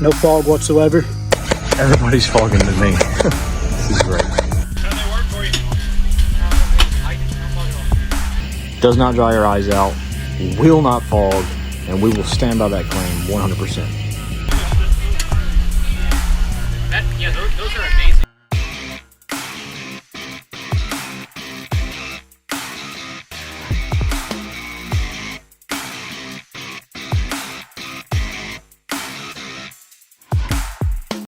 No fog whatsoever. Everybody's fogging to me. This is great. Does not dry your eyes out, will not fog, and we will stand by that claim 100%. Yeah, those